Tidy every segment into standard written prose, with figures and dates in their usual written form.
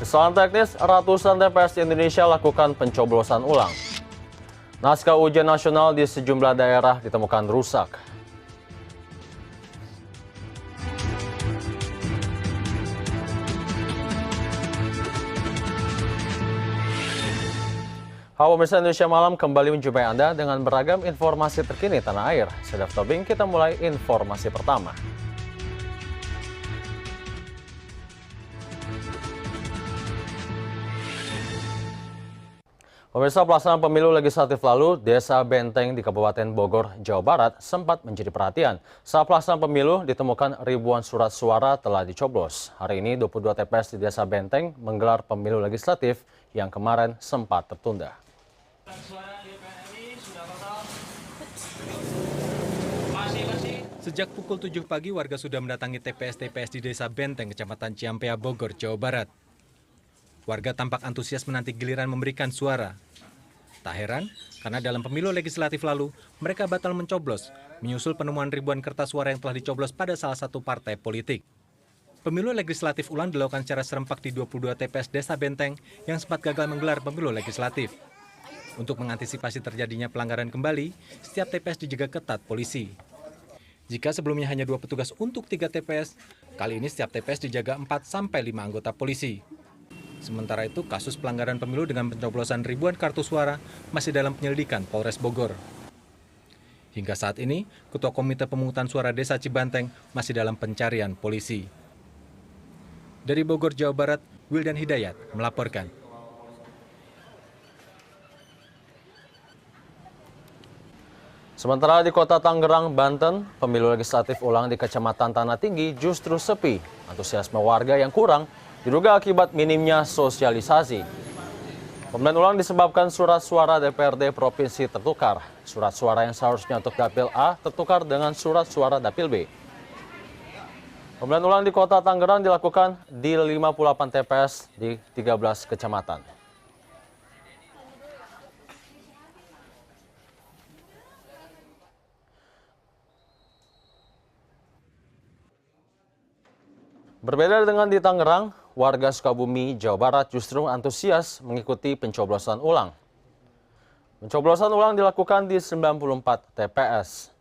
Kesalahan teknis, ratusan TPS di Indonesia lakukan pencoblosan ulang. Naskah ujian nasional di sejumlah daerah ditemukan rusak. Halo pemirsa Indonesia Malam kembali menjumpai Anda dengan beragam informasi terkini tanah air. Sedap Tobing, kita mulai informasi pertama. Pemirsa, pelaksanaan pemilu legislatif lalu, Desa Benteng di Kabupaten Bogor, Jawa Barat sempat menjadi perhatian. Saat pelaksanaan pemilu ditemukan ribuan surat suara telah dicoblos. Hari ini 22 TPS di Desa Benteng menggelar pemilu legislatif yang kemarin sempat tertunda. Sejak pukul 7 pagi, warga sudah mendatangi TPS-TPS di Desa Benteng, Kecamatan Ciampea, Bogor, Jawa Barat. Warga tampak antusias menanti giliran memberikan suara. Tak heran, karena dalam pemilu legislatif lalu, mereka batal mencoblos, menyusul penemuan ribuan kertas suara yang telah dicoblos pada salah satu partai politik. Pemilu legislatif ulang dilakukan secara serempak di 22 TPS Desa Benteng yang sempat gagal menggelar pemilu legislatif. Untuk mengantisipasi terjadinya pelanggaran kembali, setiap TPS dijaga ketat polisi. Jika sebelumnya hanya 2 petugas untuk 3 TPS, kali ini setiap TPS dijaga 4-5 anggota polisi. Sementara itu, kasus pelanggaran pemilu dengan pencoblosan ribuan kartu suara masih dalam penyelidikan Polres Bogor. Hingga saat ini, Ketua Komite Pemungutan Suara Desa Cibanteng masih dalam pencarian polisi. Dari Bogor, Jawa Barat, Wildan Hidayat melaporkan. Sementara di Kota Tangerang, Banten, pemilu legislatif ulang di Kecamatan Tanah Tinggi justru sepi. Antusiasme warga yang kurang diduga akibat minimnya sosialisasi. Pemilihan ulang disebabkan surat suara DPRD Provinsi tertukar. Surat suara yang seharusnya untuk Dapil A tertukar dengan surat suara Dapil B. Pemilihan ulang di Kota Tangerang dilakukan di 58 TPS di 13 kecamatan. Berbeda dengan di Tangerang, warga Sukabumi, Jawa Barat justru antusias mengikuti pencoblosan ulang. Pencoblosan ulang dilakukan di 94 TPS.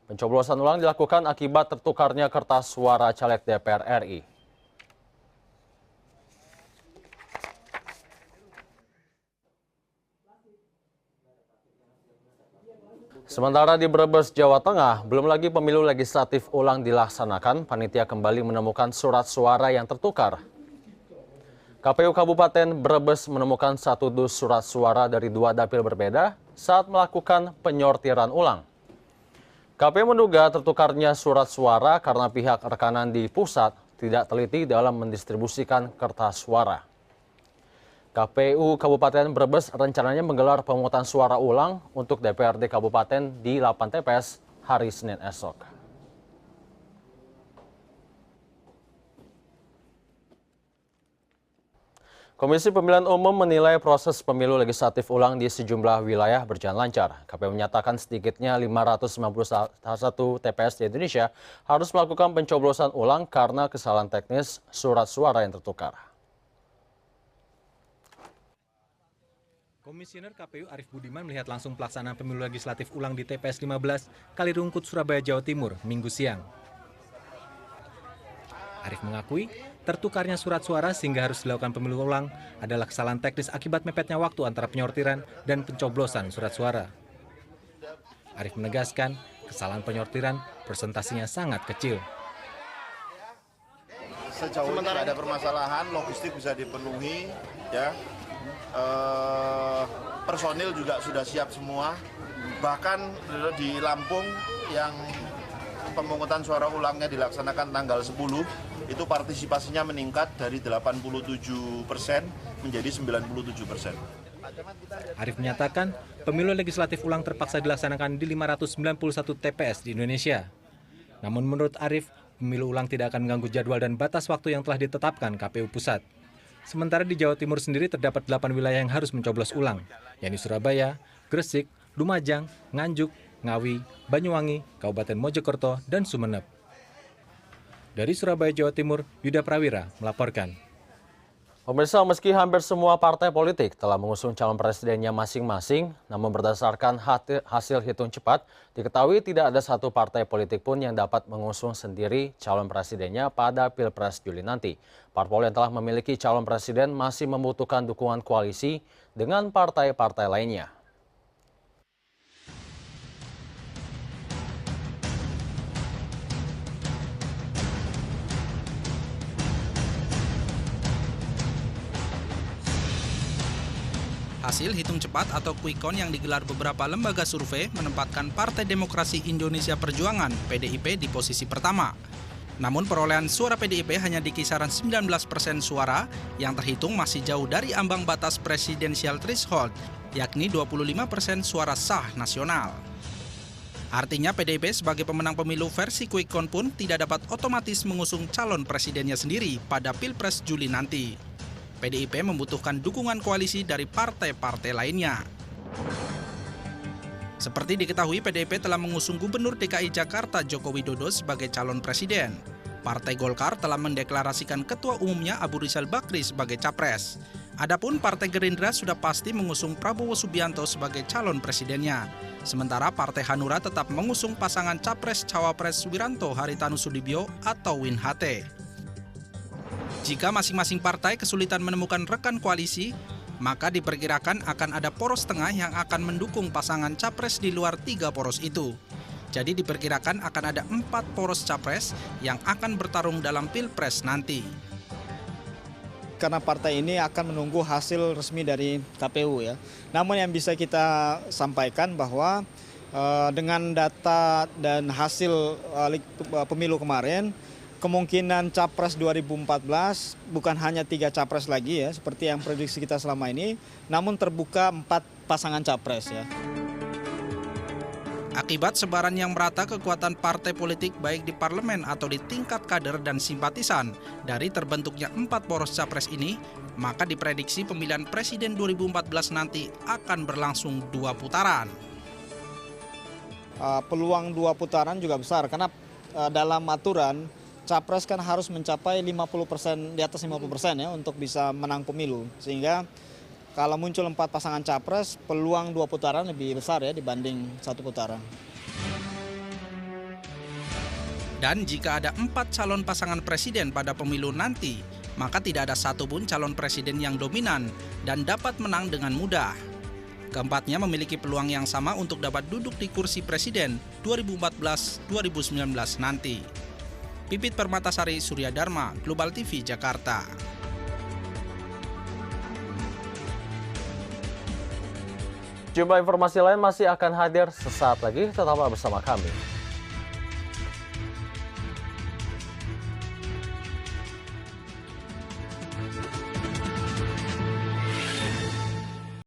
Pencoblosan ulang dilakukan akibat tertukarnya kertas suara caleg DPR RI. Sementara di Brebes, Jawa Tengah, belum lagi pemilu legislatif ulang dilaksanakan, panitia kembali menemukan surat suara yang tertukar. KPU Kabupaten Brebes menemukan 1 dus surat suara dari 2 dapil berbeda saat melakukan penyortiran ulang. KPU menduga tertukarnya surat suara karena pihak rekanan di pusat tidak teliti dalam mendistribusikan kertas suara. KPU Kabupaten Brebes rencananya menggelar pemungutan suara ulang untuk DPRD Kabupaten di 8 TPS hari Senin esok. Komisi Pemilihan Umum menilai proses pemilu legislatif ulang di sejumlah wilayah berjalan lancar. KPU menyatakan sedikitnya 591 TPS di Indonesia harus melakukan pencoblosan ulang karena kesalahan teknis surat suara yang tertukar. Komisioner KPU Arief Budiman melihat langsung pelaksanaan pemilu legislatif ulang di TPS 15 Kalirungkut, Surabaya, Jawa Timur, Minggu siang. Arief mengakui tertukarnya surat suara sehingga harus dilakukan pemilu ulang adalah kesalahan teknis akibat mepetnya waktu antara penyortiran dan pencoblosan surat suara. Arief menegaskan kesalahan penyortiran persentasinya sangat kecil. Sejauh ini tidak ada permasalahan, logistik bisa dipenuhi, ya. Personil juga sudah siap semua. Bahkan di Lampung yang pemungutan suara ulangnya dilaksanakan tanggal 10, itu partisipasinya meningkat dari 87% menjadi 97%. Arief menyatakan pemilu legislatif ulang terpaksa dilaksanakan di 591 TPS di Indonesia. Namun menurut Arief, pemilu ulang tidak akan mengganggu jadwal dan batas waktu yang telah ditetapkan KPU Pusat. Sementara di Jawa Timur sendiri terdapat 8 wilayah yang harus mencoblos ulang, yakni Surabaya, Gresik, Lumajang, Nganjuk, Ngawi, Banyuwangi, Kabupaten Mojokerto, dan Sumeneb. Dari Surabaya, Jawa Timur, Yuda Prawira melaporkan. Pemirsa, meski hampir semua partai politik telah mengusung calon presidennya masing-masing, namun berdasarkan hasil hitung cepat, diketahui tidak ada satu partai politik pun yang dapat mengusung sendiri calon presidennya pada Pilpres Juli nanti. Parpol yang telah memiliki calon presiden masih membutuhkan dukungan koalisi dengan partai-partai lainnya. Hasil hitung cepat atau quick count yang digelar beberapa lembaga survei menempatkan Partai Demokrasi Indonesia Perjuangan (PDIP) di posisi pertama. Namun perolehan suara PDIP hanya di kisaran 19% suara yang terhitung masih jauh dari ambang batas presidensial threshold, yakni 25% suara sah nasional. Artinya PDIP sebagai pemenang pemilu versi quick count pun tidak dapat otomatis mengusung calon presidennya sendiri pada Pilpres Juli nanti. PDIP membutuhkan dukungan koalisi dari partai-partai lainnya. Seperti diketahui, PDIP telah mengusung Gubernur DKI Jakarta Joko Widodo sebagai calon presiden. Partai Golkar telah mendeklarasikan Ketua Umumnya Abu Rizal Bakri sebagai capres. Adapun Partai Gerindra sudah pasti mengusung Prabowo Subianto sebagai calon presidennya. Sementara Partai Hanura tetap mengusung pasangan Capres-Cawapres Wiranto Haritanu Sudibyo atau WinHT. Jika masing-masing partai kesulitan menemukan rekan koalisi, maka diperkirakan akan ada poros tengah yang akan mendukung pasangan capres di luar 3 poros itu. Jadi diperkirakan akan ada 4 poros capres yang akan bertarung dalam Pilpres nanti. Karena partai ini akan menunggu hasil resmi dari KPU ya. Namun yang bisa kita sampaikan bahwa dengan data dan hasil pemilu kemarin, kemungkinan capres 2014 bukan hanya 3 capres lagi ya, seperti yang prediksi kita selama ini, namun terbuka 4 pasangan capres ya. Akibat sebaran yang merata kekuatan partai politik baik di parlemen atau di tingkat kader dan simpatisan dari terbentuknya 4 poros capres ini, maka diprediksi pemilihan presiden 2014 nanti akan berlangsung 2 putaran. Peluang 2 putaran juga besar karena dalam aturan capres kan harus mencapai 50%, di atas 50% ya untuk bisa menang pemilu. Sehingga kalau muncul 4 pasangan capres, peluang 2 putaran lebih besar ya dibanding 1 putaran. Dan jika ada 4 calon pasangan presiden pada pemilu nanti, maka tidak ada satupun calon presiden yang dominan dan dapat menang dengan mudah. Keempatnya memiliki peluang yang sama untuk dapat duduk di kursi presiden 2014-2019 nanti. Pipit Permatasari, Surya Dharma, Global TV, Jakarta. Jumlah informasi lain masih akan hadir sesaat lagi, tetaplah bersama kami.